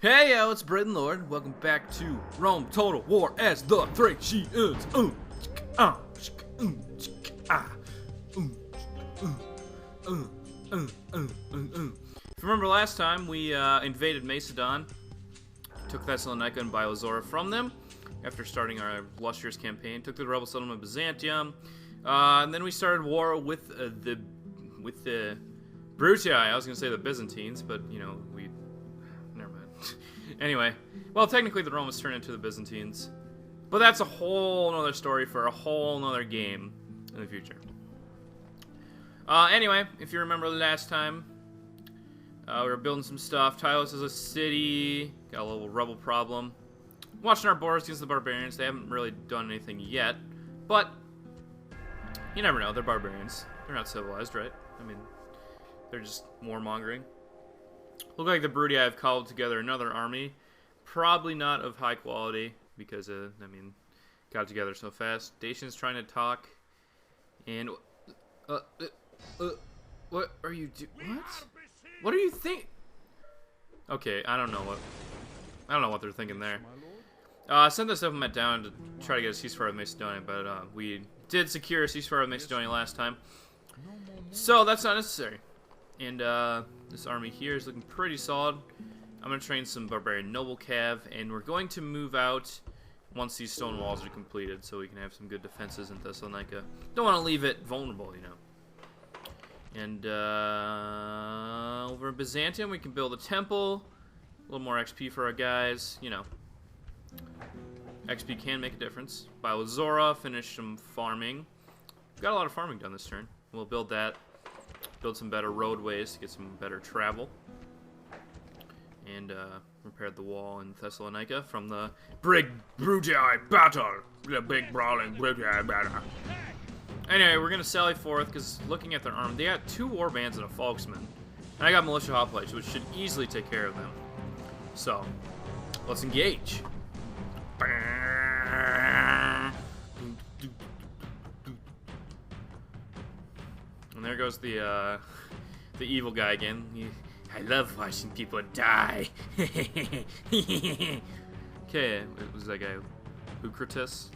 Hey yo, it's Britain Lord. Welcome back to Rome Total War as the Thracians. If you remember last time, we invaded Macedon, took Thessalonica and Biozora from them after starting our illustrious campaign, took the rebel settlement of Byzantium, and then we started war with the Bruti. I was going to say the Byzantines, but you know, never mind. Anyway, well, technically the Romans turned into the Byzantines, but that's a whole nother story for a whole nother game in the future. Anyway, if you remember last time, we were building some stuff. Tylos is a city, got a little rebel problem. Watching our borders against the Barbarians. They haven't really done anything yet, but you never know. They're barbarians. They're not civilized, right? I mean, they're just warmongering. Look like the Bruti have cobbled together another army. Probably not of high quality because, I mean, got it together so fast. Dacians trying to talk. And, what are you what? What do you think? Okay, I don't know what they're thinking there. I sent this diplomat down to try to get a ceasefire with Macedonia, but we did secure a ceasefire with Macedonia last time. So that's not necessary. And this army here is looking pretty solid. I'm going to train some barbarian noble cav, and we're going to move out once these stone walls are completed so we can have some good defenses in Thessalonica. Don't want to leave it vulnerable, you know. And over in Byzantium, we can build a temple. A little more XP for our guys, you know. XP can make a difference. Biozora, finish some farming. Got a lot of farming done this turn. We'll build that. Build some better roadways to get some better travel. And repaired the wall in Thessalonica from the big Bruti battle. The big brawling Bruti battle. Anyway, we're going to sally forth because looking at their army, they got 2 warbands and a folksman. And I got militia hoplites, which should easily take care of them. So, let's engage. And there goes the evil guy again. I love watching people die. Okay, it was that guy, Bucratus.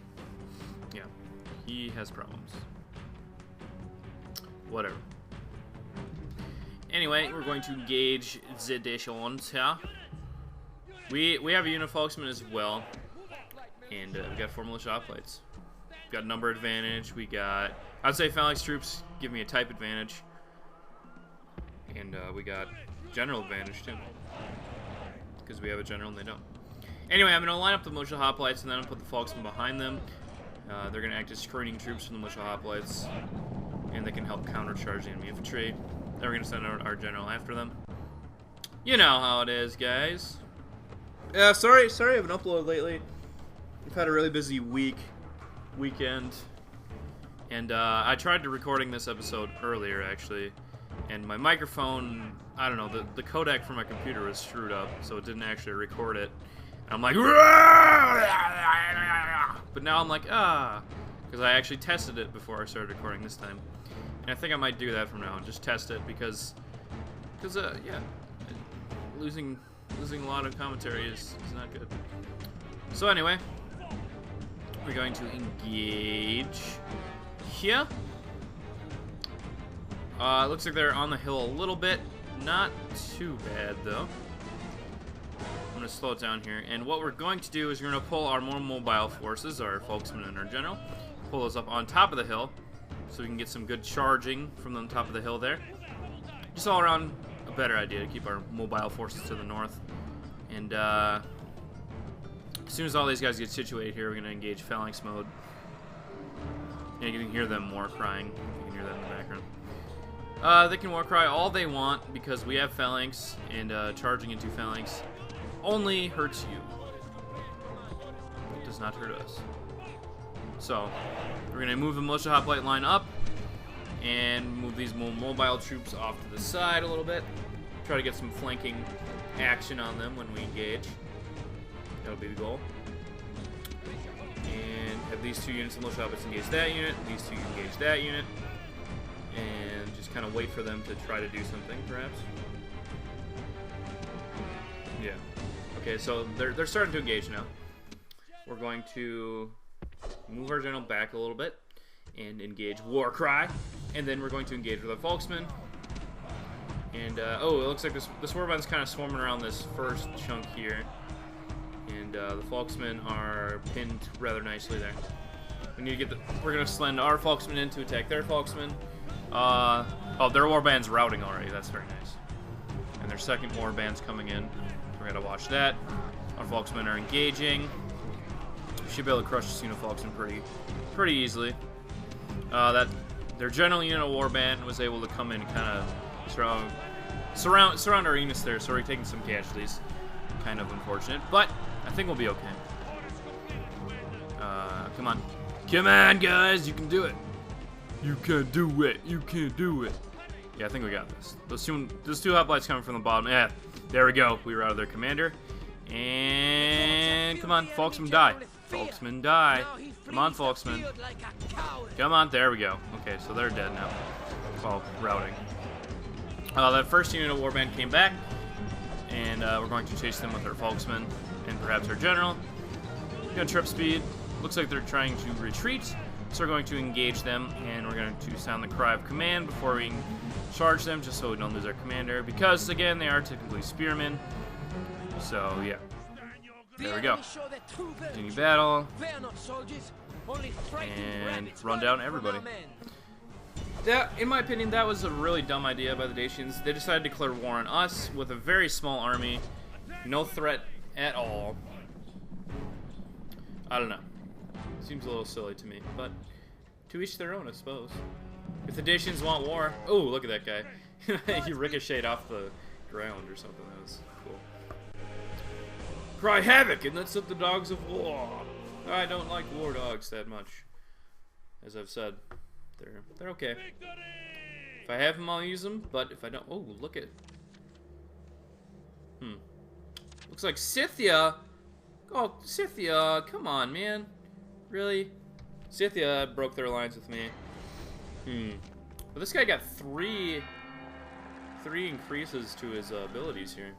Yeah, he has problems. Whatever. Anyway, we're going to engage the Dacians here. We have a unit of folksmen as well, and we got 4 militia hoplites. We got number advantage. We got, I'd say phalanx troops give me a type advantage, and we got general advantage too, because we have a general and they don't. Anyway, I'm going to line up the militia hoplites and then I'll put the folksmen behind them. They're going to act as screening troops from the militia hoplites, and they can help countercharge the enemy infantry. Then we're going to send out our general after them. You know how it is, guys. Sorry I haven't uploaded lately. I've had a really busy weekend, and I tried to recording this episode earlier actually, and my microphone, I don't know, the codec for my computer was screwed up, so it didn't actually record it. And I'm like, but now I'm like, because I actually tested it before I started recording this time, and I think I might do that from now on, just test it because yeah, losing a lot of commentary is not good. So anyway, we're going to engage here. Looks like they're on the hill a little bit. Not too bad, though. I'm going to slow it down here. And what we're going to do is we're going to pull our more mobile forces, our folksmen and our general, pull those up on top of the hill so we can get some good charging from the top of the hill there. Just all around a better idea to keep our mobile forces to the north. And as soon as all these guys get situated here, we're going to engage phalanx mode. And you can hear them war crying. You can hear that in the background. They can war cry all they want because we have phalanx, and charging into phalanx only hurts you. It does not hurt us. So, we're going to move the militia hoplite line up and move these more mobile troops off to the side a little bit. Try to get some flanking action on them when we engage. That'll be the goal. And have these 2 units of militia hoplites engage that unit, these 2 engage that unit, and just kind of wait for them to try to do something, perhaps. Yeah. Okay, so they're starting to engage now. We're going to move our general back a little bit and engage War Cry, and then we're going to engage with the Folksmen. And oh, it looks like this warband's kind of swarming around this first chunk here, and the Folksmen are pinned rather nicely there. We need to get we're gonna send our Folksmen in to attack their Folksmen. Oh, their warband's routing already. That's very nice. And their second warband's coming in. We're gonna watch that. Our Folksmen are engaging. We should be able to crush the Folksmen pretty easily. Their general unit of warband was able to come in and kind of surround our Enos there, so we're taking some casualties. Kind of unfortunate, but I think we'll be okay. Come on. Come on, guys, you can do it. You can do it. You can do it. Yeah, I think we got this. Those two hoplites coming from the bottom. Yeah, there we go. We routed their commander. And come on, Folksmen die. Folksmen die. Come on, Folksmen. Come on, there we go. Okay, so they're dead now. Well, routing. That first unit of warband came back, and we're going to chase them with our Folksmen and perhaps our general. We're going to trip speed. Looks like they're trying to retreat, so we're going to engage them, and we're going to sound the cry of command before we charge them, just so we don't lose our commander, because, again, they are typically spearmen. So, yeah. There we go. Continue battle. And run down everybody. That, in my opinion, that was a really dumb idea by the Dacians. They decided to declare war on us with a very small army. No threat at all. I don't know. Seems a little silly to me, but to each their own, I suppose. If the Dacians want war... Oh, look at that guy. He ricocheted off the ground or something. That was cool. Cry havoc, and let's up the dogs of war. I don't like war dogs that much. As I've said, they're okay. If I have them, I'll use them, but if I don't... Oh, look at... Looks like Scythia... Oh, Scythia, come on, man. Really? Scythia broke their alliance with me. But this guy got three increases to his abilities here.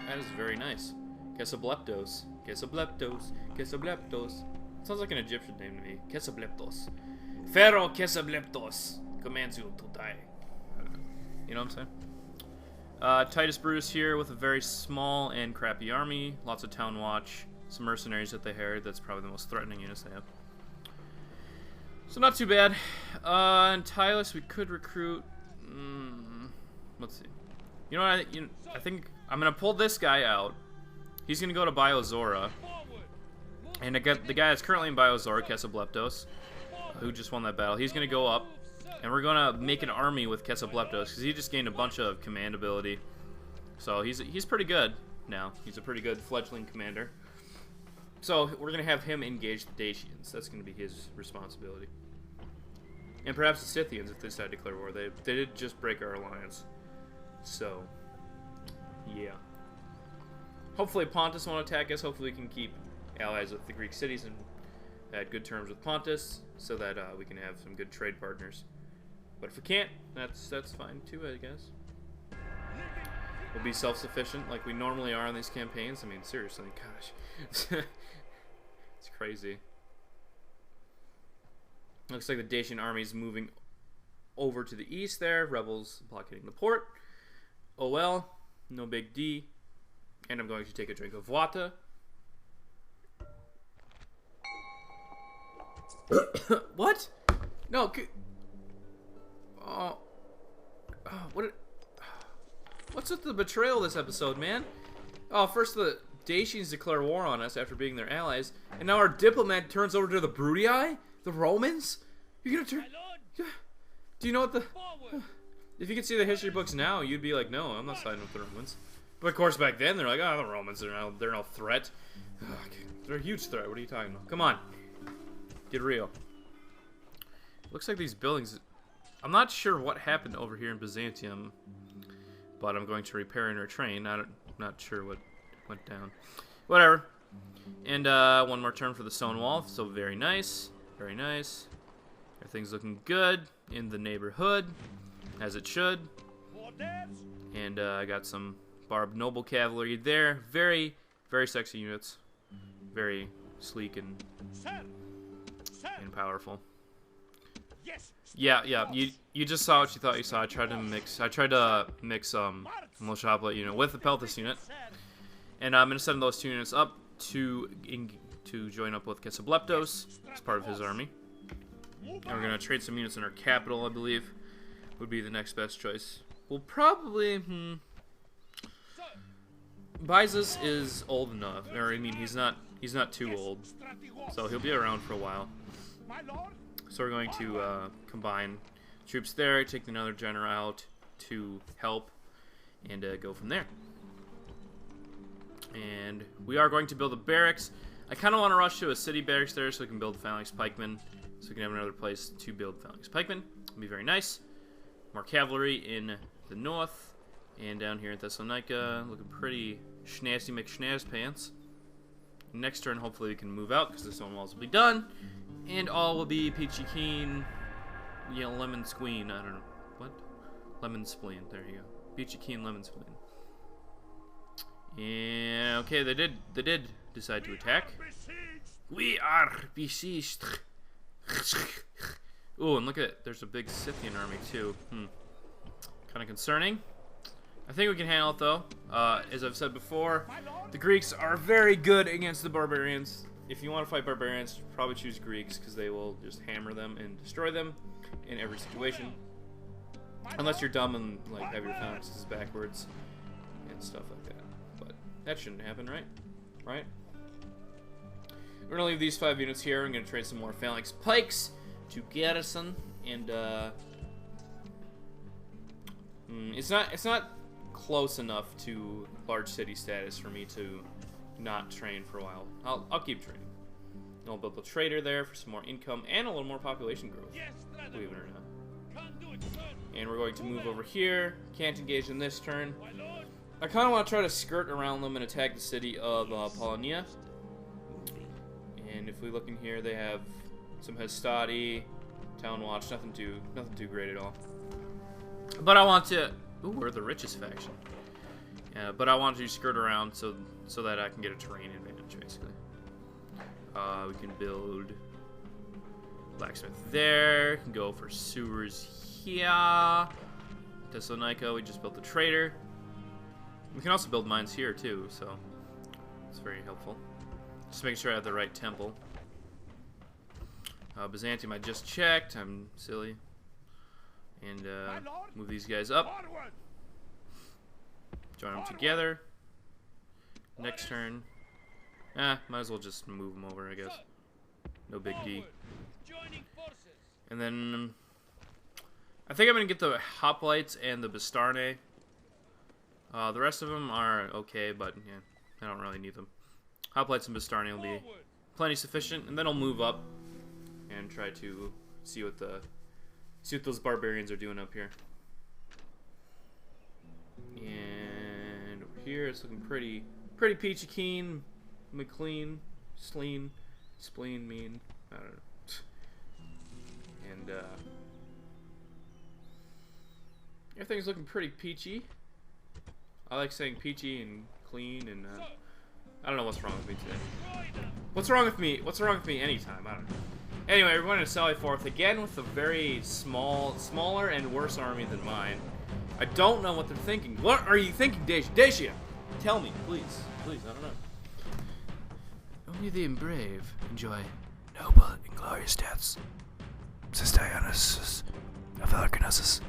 That is very nice. Kesableptos. Kesableptos. Kesableptos. Sounds like an Egyptian name to me. Kesableptos. Pharaoh Kesableptos commands you to die. You know what I'm saying? Titus Brutus here with a very small and crappy army. Lots of town watch. Some mercenaries that they hired. That's probably the most threatening units they have. So not too bad. And Tylus we could recruit. Let's see. You know what? I think I'm gonna pull this guy out. He's gonna go to Biozora. And the guy that's currently in Biozora, Kesableptos, who just won that battle, he's gonna go up. And we're gonna make an army with Kesableptos because he just gained a bunch of command ability. So he's pretty good now. He's a pretty good fledgling commander. So we're gonna have him engage the Dacians. That's gonna be his responsibility. And perhaps the Scythians if they decide to declare war. They did just break our alliance. So yeah. Hopefully Pontus won't attack us. Hopefully we can keep allies with the Greek cities and at good terms with Pontus, so that we can have some good trade partners. But if we can't, that's fine too, I guess. We'll be self-sufficient like we normally are on these campaigns. I mean, seriously, gosh. It's crazy. Looks like the Dacian army's moving over to the east there. Rebels blockading the port. Oh well, no big D. And I'm going to take a drink of water. What? No. What's with the betrayal this episode, man? Oh, first the Dacians declare war on us after being their allies, and now our diplomat turns over to the Bruti, the Romans. You're gonna turn? Do you know what the? If you could see the history books now, you'd be like, no, I'm not siding with the Romans. But of course, back then they're like, oh, the Romans, they're no threat. They're a huge threat. What are you talking about? Come on. Get real. Looks like these buildings... I'm not sure what happened over here in Byzantium, but I'm going to repair and retrain. I'm not sure what went down. Whatever. And one more turn for the stone wall. So very nice. Very nice. Everything's looking good in the neighborhood, as it should. And I got some Barb Noble Cavalry there. Very, very sexy units. Very sleek and powerful. Yeah, you just saw what you thought you saw. I tried to mix militia hoplite unit with the Peltas unit, and I'm gonna send those two units up to join up with Casableptos as part of his army. And we're gonna trade some units in our capital, I believe, would be the next best choice. We'll probably Byzus is old enough, or I mean, he's not too old, so he'll be around for a while. So we're going to combine troops there, take another general out to help, and go from there. And we are going to build a barracks. I kind of want to rush to a city barracks there so we can build phalanx pikemen, so we can have another place to build phalanx pikemen. It'll be very nice. More cavalry in the north, and down here in Thessalonica, looking pretty schnazzy McSchnaz pants. Next turn, hopefully we can move out because the stone walls will be done, and all will be peachy keen. Yeah, lemon squeen. I don't know what. Lemon spleen. There you go. Peachy keen lemon spleen. And okay, they did decide to attack. We are besieged. Oh, and look at there's a big Scythian army too. Kind of concerning. I think we can handle it though. As I've said before, the Greeks are very good against the Barbarians. If you want to fight Barbarians, probably choose Greeks because they will just hammer them and destroy them in every situation. Unless you're dumb and like have your phalanxes backwards and stuff like that. But that shouldn't happen, right? Right? We're gonna leave these 5 units here. I'm gonna trade some more phalanx pikes to garrison, and it's not close enough to large city status for me to not train for a while. I'll keep training. And I'll build a trader there for some more income and a little more population growth, believe it or not. And we're going to move over here. Can't engage in this turn. I kind of want to try to skirt around them and attack the city of Polonia. And if we look in here, they have some Hastati, Town Watch, nothing too great at all. But I want to. Ooh, we're the richest faction. Yeah, but I want to skirt around so that I can get a terrain advantage, basically. We can build blacksmith there. Can go for sewers here. Thessalonica, we just built the trader. We can also build mines here too, so it's very helpful. Just making sure I have the right temple. Byzantium, I just checked. I'm silly. And move these guys up. Join them together. Next turn. Might as well just move them over, I guess. No big D. And then I think I'm gonna get the hoplites and the Bastarnae. The rest of them are okay, but yeah, I don't really need them. Hoplites and Bastarnae will be plenty sufficient, and then I'll move up and try to see what those barbarians are doing up here. And over here, it's looking pretty peachy keen, McLean, spleen, mean. I don't know. And everything's looking pretty peachy. I like saying peachy and clean, and I don't know what's wrong with me today. What's wrong with me? What's wrong with me anytime? I don't know. Anyway, we're going to sally forth again with a very smaller and worse army than mine. I don't know what they're thinking. What are you thinking, Dacia? Tell me, please. Please, I don't know. Only the brave enjoy noble and glorious deaths. Says Dionysus of Alcinosus.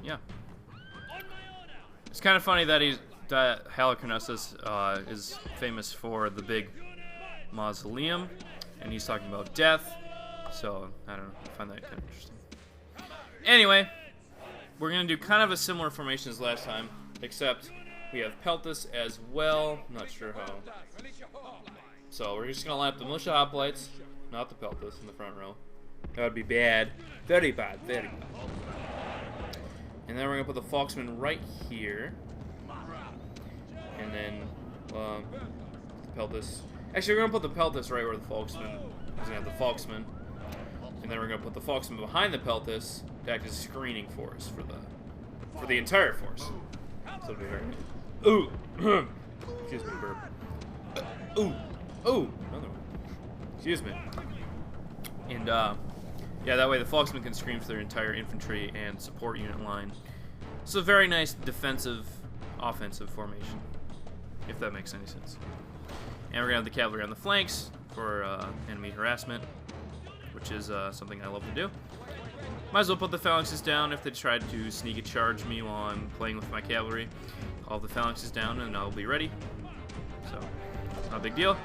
Yeah. It's kind of funny that Halicarnassus is famous for the big mausoleum, and he's talking about death, so I don't know, I find that kind of interesting. Anyway, we're going to do kind of a similar formation as last time, except we have Peltas as well, not sure how. So we're just going to line up the militia hoplites, not the Peltas in the front row. That would be bad. Very bad, very bad. And then we're going to put the Folksmen right here. And then the Peltas. Actually, we're going to put the Peltas right where the Folksmen. Because we have the Folksmen. And then we're going to put the Foxmen behind the Peltis to act as screening force for the entire force. So it'll be very... Ooh! Excuse me, burp. Ooh! Ooh! Another one. Excuse me. And, yeah, that way the Foxmen can screen for their entire infantry and support unit line. It's a very nice defensive, offensive formation, if that makes any sense. And we're going to have the cavalry on the flanks for enemy harassment, which is something I love to do. Might as well put the phalanxes down if they try to sneak a charge me while I'm playing with my cavalry. All the phalanxes down and I'll be ready. So, not a big deal.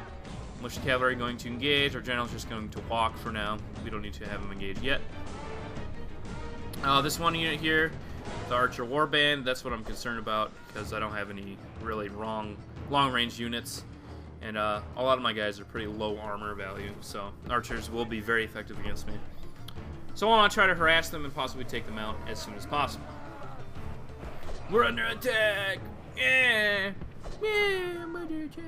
Militia cavalry going to engage. Our general's just going to walk for now. We don't need to have him engage yet. This one unit here, the Archer Warband, that's what I'm concerned about because I don't have any really long-range units. And a lot of my guys are pretty low armor value, so archers will be very effective against me. So I want to try to harass them and possibly take them out as soon as possible. We're under attack! Yeah! Yeah, I'm under attack.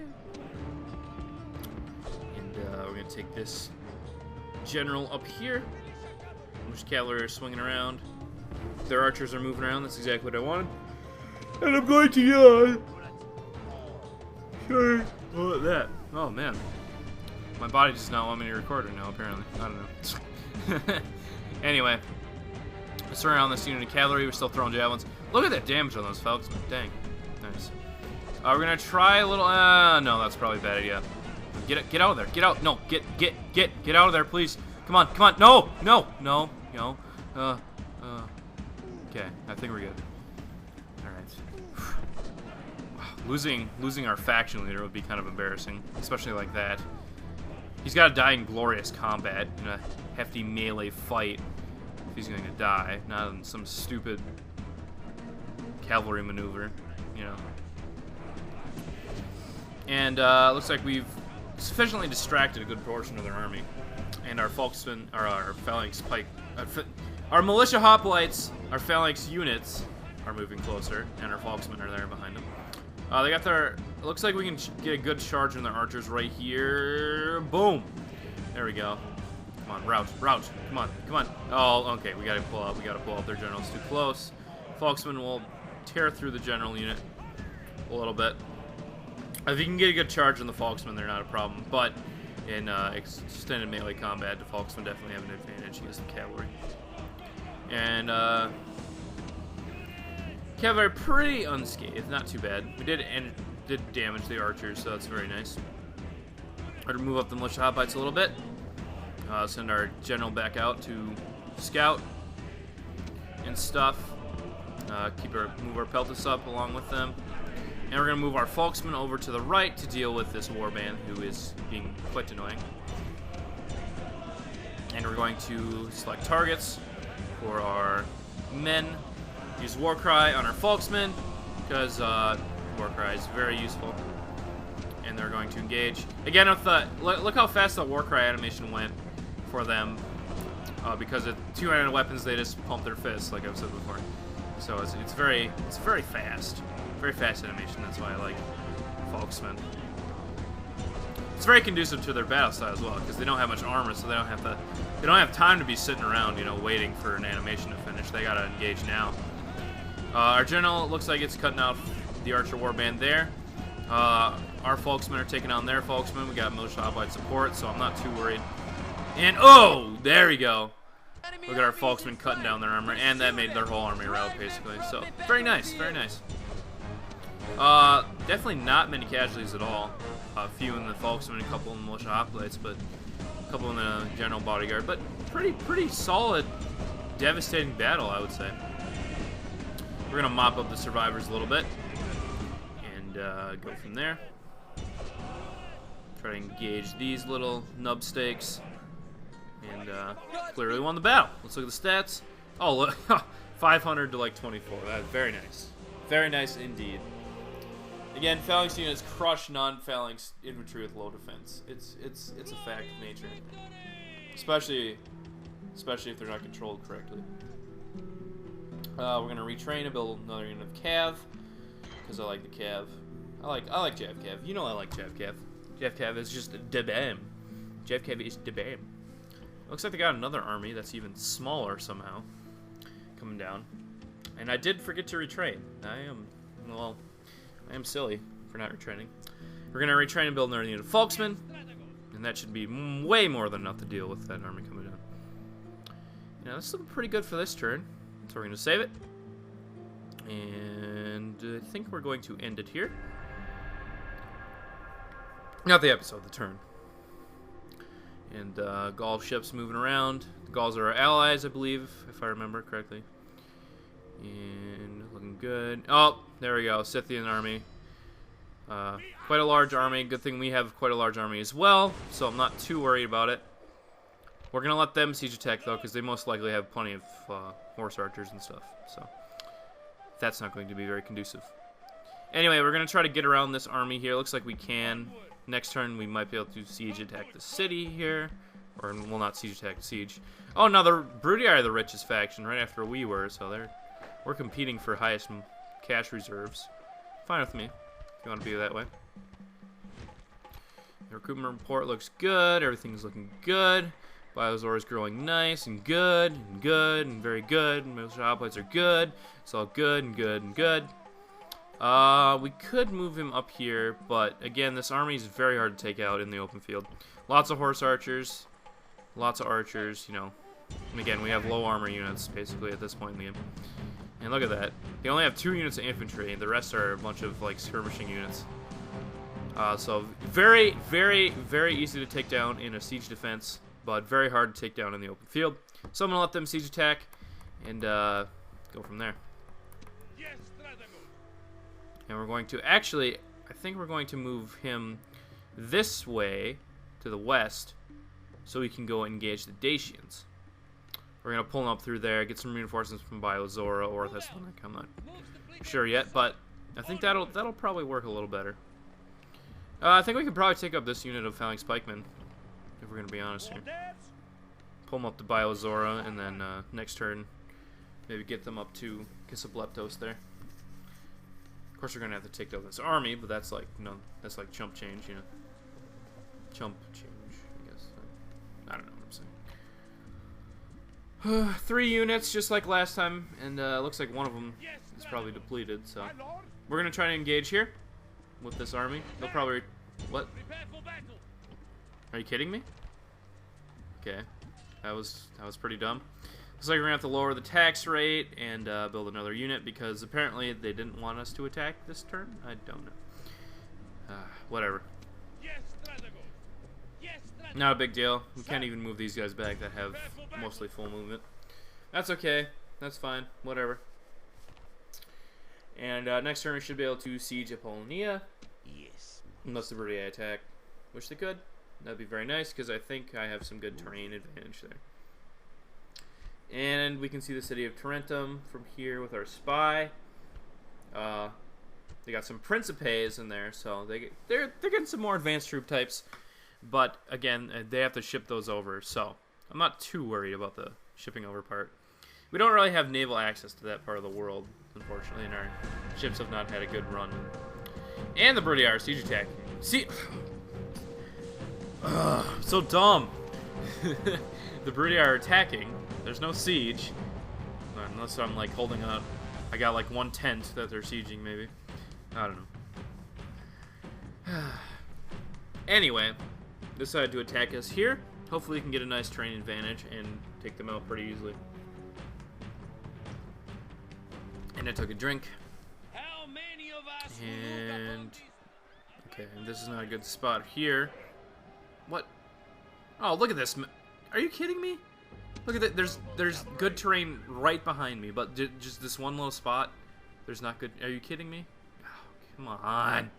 And we're going to take this general up here. Which cavalry are swinging around. Their archers are moving around, that's exactly what I wanted. And I'm going to yawn! Sure. What that? Oh man, my body does not want me to record it now. Apparently, I don't know. Anyway, let's surround this unit of cavalry. We're still throwing javelins. Look at that damage on those falcons. Dang, nice. We're gonna try a little. No, that's probably a bad idea. Get out of there. Get out. No, get out of there, please. Come on, come on. No. Okay, I think we're good. All right. Losing our faction leader would be kind of embarrassing, especially like that. He's got to die in glorious combat in a hefty melee fight if he's going to die, not in some stupid cavalry maneuver, you know. And looks like we've sufficiently distracted a good portion of their army, and our Folksmen, our phalanx pike, our militia hoplites, our phalanx units are moving closer, and our Folksmen are there behind them. They got their... It looks like we can get a good charge on their archers right here. Boom! There we go. Come on, rout. Come on. Oh, okay, we gotta pull out their generals too close. Folksmen will tear through the general unit a little bit. If you can get a good charge on the Folksmen, they're not a problem. But in extended melee combat, the Folksmen definitely have an advantage against the cavalry. And, cavalry pretty unscathed, not too bad. We did damage the archers, so that's very nice. We're gonna move up the militia hoplites a little bit. Send our general back out to scout and stuff. Move our Peltis up along with them. And we're gonna move our Folksmen over to the right to deal with this warband, who is being quite annoying. And we're going to select targets for our men. Use Warcry on our Folksmen, because Warcry is very useful. And they're going to engage. Again, with the, look how fast the Warcry animation went for them. Because at two-handed weapons, they just pump their fists, like I've said before. So it's very fast. Very fast animation, that's why I like Folksmen. It's very conducive to their battle style as well, because they don't have much armor, so they don't have time to be sitting around, you know, waiting for an animation to finish. They gotta engage now. Our general looks like it's cutting out the Archer Warband there. Our Folksmen are taking on their Folksmen. We got militia hoplite support, so I'm not too worried. And, oh, there we go. Look at our Folksmen cutting down their armor, and that made their whole army rout, basically. So, very nice, very nice. Definitely not many casualties at all. A few in the Folksmen, a couple in the militia hoplites, but a couple in the general bodyguard. But pretty solid, devastating battle, I would say. We're gonna mop up the survivors a little bit and go from there. Try to engage these little nub stakes and clearly won the battle. Let's look at the stats. Oh, look, 500 to like 24. That's very nice. Very nice indeed. Again, phalanx units crush non-phalanx infantry with low defense. It's a fact of nature, especially if they're not controlled correctly. We're gonna retrain and build another unit of cav because I like the cav. I like Jav Cav. You know I like Jav Cav. Jav Cav is just the bam. Jav Cav is the bam. Looks like they got another army that's even smaller somehow coming down. And I did forget to retrain. I am silly for not retraining. We're going to retrain and build another unit of Folksmen, and that should be way more than enough to deal with that army coming down. Now, this is looking pretty good for this turn, so we're going to save it. And I think we're going to end it here. Not the episode, the turn. And Gaul ships moving around. The Gauls are our allies, I believe, if I remember correctly. And looking good. Oh, there we go. Scythian army. Quite a large army. Good thing we have quite a large army as well, so I'm not too worried about it. We're going to let them siege attack, though, because they most likely have plenty of horse archers and stuff. So that's not going to be very conducive. Anyway, we're going to try to get around this army here. Looks like we can. Next turn, we might be able to siege attack the city here. Or, we'll not siege attack, siege. Oh, no, the Bruti are the richest faction right after we were, so we're competing for highest cash reserves. Fine with me, if you want to be that way. The recruitment report looks good. Everything's looking good. Biozor is growing nice and good and very good. And most hoplites are good. It's all good and good and good. We could move him up here, but again, this army is very hard to take out in the open field. Lots of horse archers, lots of archers, you know. And again, we have low armor units basically at this point in the game. And look at that. They only have 2 units of infantry. The rest are a bunch of like skirmishing units. So very, very, very easy to take down in a siege defense, but very hard to take down in the open field. So I'm going to let them siege attack and go from there. And we're going to, actually, I think we're going to move him this way to the west so we can go engage the Dacians. We're going to pull him up through there, get some reinforcements from Biozora or Thessaloniki. I'm not sure yet, but I think that'll probably work a little better. I think we could probably take up this unit of Phalanx Pikemen, if we're going to be honest here. Pull them up to Biozora, and then next turn, maybe get them up to Kisableptos there. Of course, we're going to have to take down this army, but that's like, that's like chump change, you know. Chump change, I guess. I don't know what I'm saying. 3 units, just like last time, and looks like one of them is probably depleted, so. We're going to try to engage here with this army. They'll probably... What? Are you kidding me? Okay. That was pretty dumb. Looks like we're going to have to lower the tax rate and build another unit because apparently they didn't want us to attack this turn. I don't know. Whatever. Not a big deal. We can't even move these guys back that have mostly full movement. That's okay. That's fine. Whatever. And next turn we should be able to siege Apollonia. Yes. Unless the Bruti attack, which they could. That'd be very nice because I think I have some good terrain advantage there. And we can see the city of Tarentum from here with our spy. They got some Principes in there, so they're getting some more advanced troop types. But again, they have to ship those over, so I'm not too worried about the shipping over part. We don't really have naval access to that part of the world, unfortunately, and our ships have not had a good run. And the Bruti are siege attack. See, so dumb. The Bruti are attacking. There's no siege, unless I'm like holding up. I got like one tent that they're sieging, maybe. I don't know. Anyway, decided to attack us here. Hopefully, we can get a nice terrain advantage and take them out pretty easily. And I took a drink. How many of us And okay, and this is not a good spot here. What? Oh, look at this! Are you kidding me? Look at that. There's good terrain right behind me, but just this one little spot. There's not good. Are you kidding me? Oh, come on.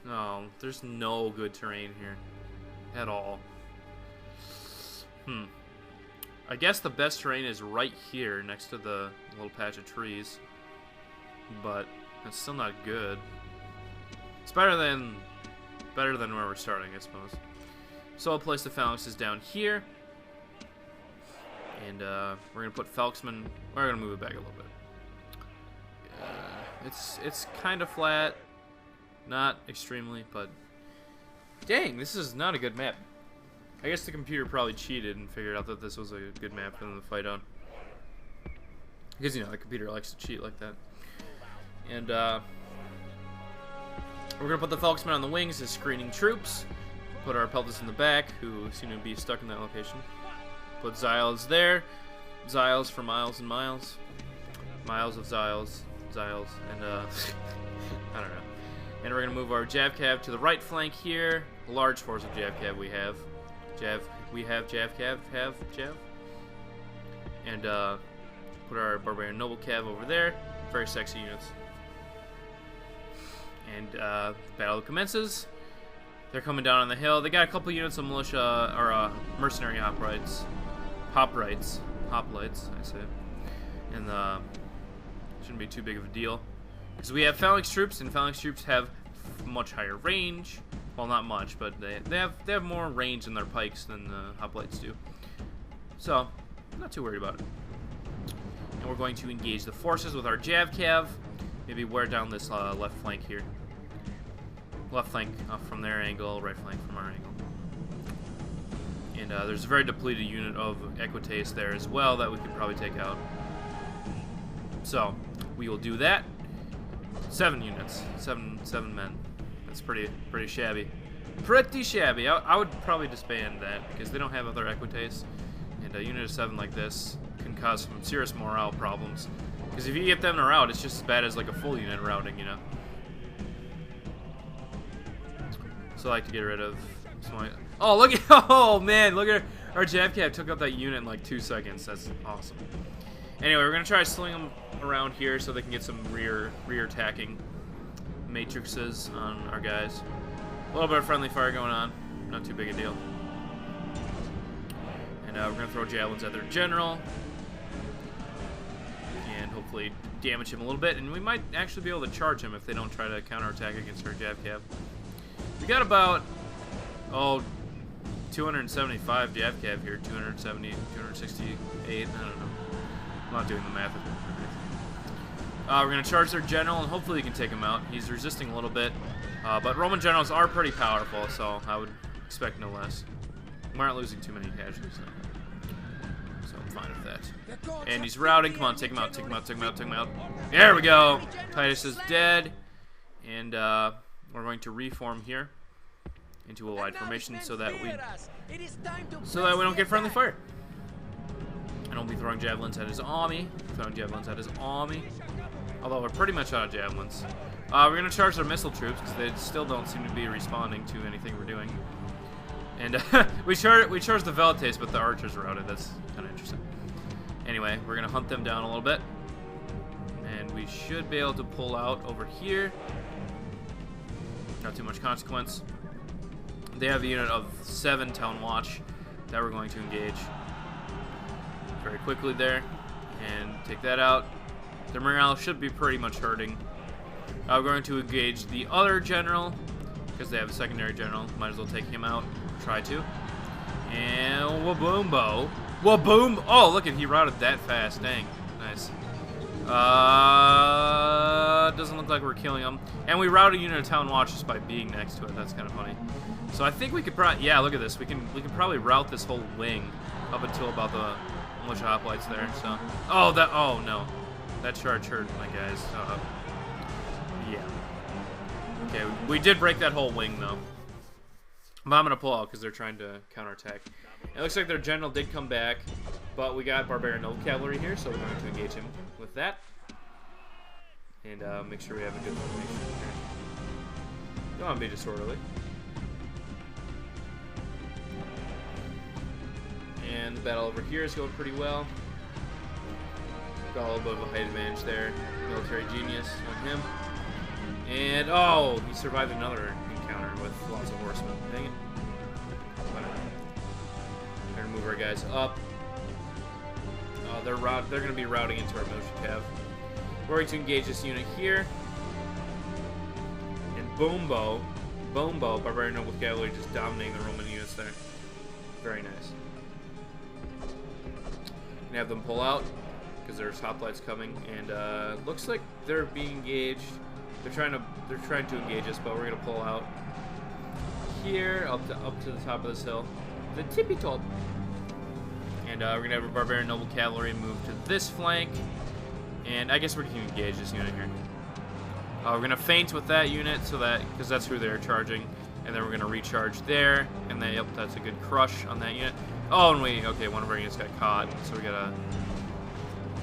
No, there's no good terrain here at all. I guess the best terrain is right here next to the little patch of trees, but it's still not good. It's better than where we're starting, I suppose. So I'll place the phalanxes down here, and we're gonna put Falksman. We're gonna move it back a little bit. It's kind of flat, not extremely, but dang, this is not a good map. I guess the computer probably cheated and figured out that this was a good map for them to fight on. Because, you know, the computer likes to cheat like that. And, we're going to put the Falksmen on the wings as screening troops. Put our Peltas in the back, who seem to be stuck in that location. Put Zyles there. Zyles for miles and miles. Miles of Zyles. Zyles. And, I don't know. And we're going to move our Jav Cav to the right flank here. A large force of Jav Cav we have. Jav Cav, Jav. And, put our Barbarian Noble Cav over there. Very sexy units. And, battle commences. They're coming down on the hill. They got a couple units of militia, or, mercenary hoplites, I say. And, shouldn't be too big of a deal. Because we have phalanx troops, and phalanx troops have much higher range. Well, not much, but they have more range in their pikes than the hoplites do. So, I'm not too worried about it. And we're going to engage the forces with our Jav Cav. Maybe wear down this left flank here. Left flank from their angle, right flank from our angle. And there's a very depleted unit of Equites there as well that we could probably take out. So, we will do that. 7 units. 7 men. That's pretty shabby. Pretty shabby. I would probably disband that because they don't have other Equites. And a unit of 7 like this can cause some serious morale problems. Because if you get them to rout, it's just as bad as like a full unit routing, you know. So I like to get rid of some. Oh, look at, oh man, look at our Jav Cav took out that unit in like 2 seconds. That's awesome. Anyway, we're gonna try to sling them around here so they can get some rear attacking matrices on our guys. A little bit of friendly fire going on, not too big a deal. And we're gonna throw javelins at their general and hopefully damage him a little bit. And we might actually be able to charge him if they don't try to counterattack against our Jav Cav. We got about 275 Jav Cav here, 270, 268. I don't know. I'm not doing the math. We're going to charge their general, and hopefully we can take him out. He's resisting a little bit, but Roman generals are pretty powerful, so I would expect no less. We aren't losing too many casualties, so I'm fine with that. And he's routing. Come on, take him out, take him out, take him out, take him out. There we go. Titus is dead, and we're going to reform here into a wide formation so that we don't get friendly fire. And I'll be throwing javelins at his army. Although we're pretty much out of javelins. We're going to charge their missile troops because they still don't seem to be responding to anything we're doing. And we charge the Velites, but the archers are routed. That's kind of interesting. Anyway, we're going to hunt them down a little bit. And we should be able to pull out over here. Not too much consequence. They have a unit of 7 Town Watch that we're going to engage very quickly there and take that out. Their morale should be pretty much hurting. We're going to engage the other general because they have a secondary general. Might as well take him out. Try to. And waboombo. Waboom! Oh, look at, he routed that fast. Dang. Nice. Doesn't look like we're killing them. And we route a unit of Town Watch just by being next to it. That's kind of funny. So I think we could probably, yeah, look at this. We can probably route this whole wing up until about the militia hoplites there. So, oh no, that charge hurt my guys. Yeah. Okay, we did break that whole wing though. But I'm gonna pull out because they're trying to counterattack. It looks like their general did come back, but we got Barbarian Noble Cavalry here, so we're going to engage him with that. And make sure we have a good formation here. Don't want to be disorderly. And the battle over here is going pretty well. Got a little bit of a height advantage there. Military genius on him. And, oh, he survived another encounter with lots of horsemen. Dang it. Whatever. We're going to move our guys up. They're going to be routing into our militia cav. We're going to engage this unit here. And Boombo, Barbarian Noble Cavalry, just dominating the Roman units there. Very nice. Gonna have them pull out because there's hoplites coming, and looks like they're being engaged. They're trying to engage us, but we're gonna pull out here up to the top of this hill. the tippy top. And we're going to have a Barbarian Noble Cavalry move to this flank. And I guess we can engage this unit here. We're going to feint with that unit, so that because that's who they're charging. And then we're going to recharge there. And then, yep, that's a good crush on that unit. Oh, and okay, one of our units got caught. So we got to...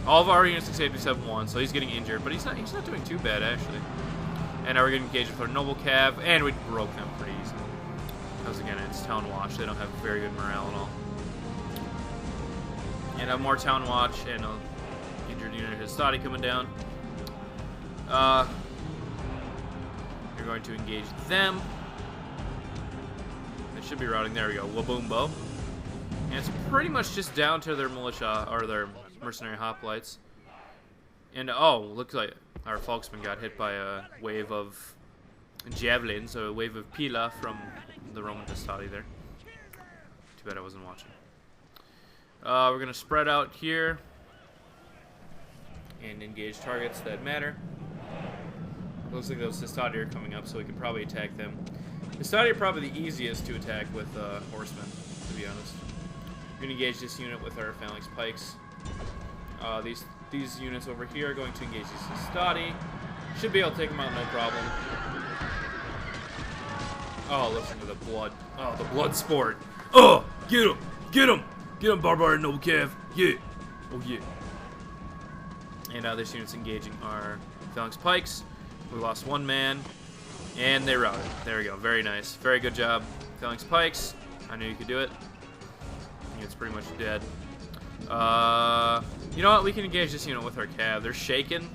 All of our units except one, so he's getting injured. But he's not doing too bad, actually. And now we're going to engage with our Noble Cav. And we broke them pretty easily. Because, again, it's Town Watch. They don't have very good morale at all. And a more Town Watch and an injured unit Histati coming down. You're going to engage them. They should be routing. There we go. Waboombo. And it's pretty much just down to their militia, or their mercenary hoplites. And, oh, looks like our Falksman got hit by a wave of javelins, a wave of pila from the Roman Histati there. Too bad I wasn't watching. We're going to spread out here and engage targets that matter. Looks like those Histati are coming up, so we can probably attack them. Histati are probably the easiest to attack with horsemen, to be honest. We're going to engage this unit with our phalanx pikes. These units over here are going to engage these Histati. Should be able to take them out, no problem. Oh, listen to the blood. Oh, the blood sport. Oh, get him! Get him! Get him, Barbarian Noble Cav! Yeah! Oh, yeah. And this unit's engaging our phalanx pikes. We lost one man. And they routed. There we go. Very nice. Very good job, phalanx pikes. I knew you could do it. It's pretty much dead. You know what? We can engage this unit with our cav. They're shaken.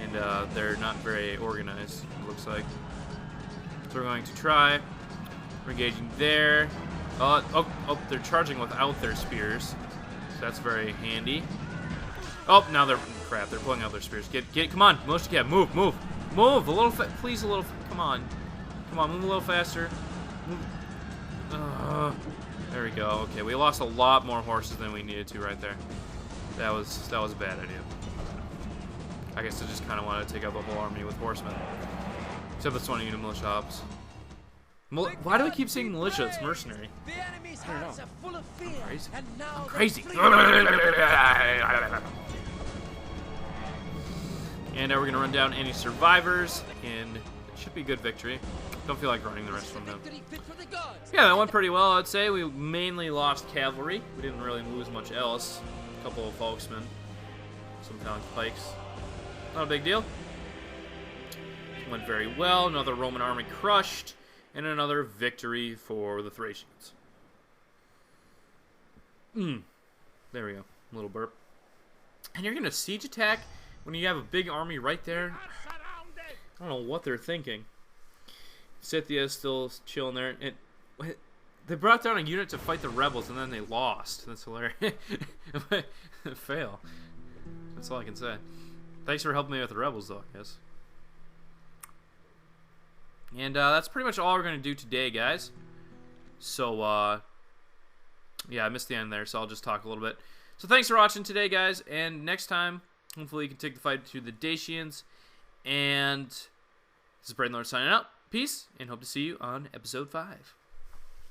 And they're not very organized, it looks like. So we're going to try. We're engaging there. Oh, they're charging without their spears. So that's very handy. Oh, now they're... Crap, they're pulling out their spears. Come on, militia cav, move. Move, a little please, a little... Come on, move a little faster. There we go. Okay, we lost a lot more horses than we needed to right there. That was a bad idea. I guess I just kind of wanted to take out the whole army with horsemen. Except it's 20 unit militia ops. Why do we keep saying militia? It's mercenary. I don't know. I'm crazy. And now we're going to run down any survivors, and it should be a good victory. Don't feel like running the rest of them. Yeah, that went pretty well, I'd say. We mainly lost cavalry. We didn't really lose much else. A couple of Falksmen. Some phalanx pikes. Not a big deal. Went very well. Another Roman army crushed. And another victory for the Thracians. There we go. A little burp. And you're going to siege attack when you have a big army right there? I don't know what they're thinking. Scythia's still chilling there. They brought down a unit to fight the rebels, and then they lost. That's hilarious. Fail. That's all I can say. Thanks for helping me with the rebels, though, I guess. And that's pretty much all we're going to do today, guys. So, yeah, I missed the end there, so I'll just talk a little bit. So thanks for watching today, guys. And next time, hopefully you can take the fight to the Dacians. And this is Braden Lord signing out. Peace, and hope to see you on episode 5.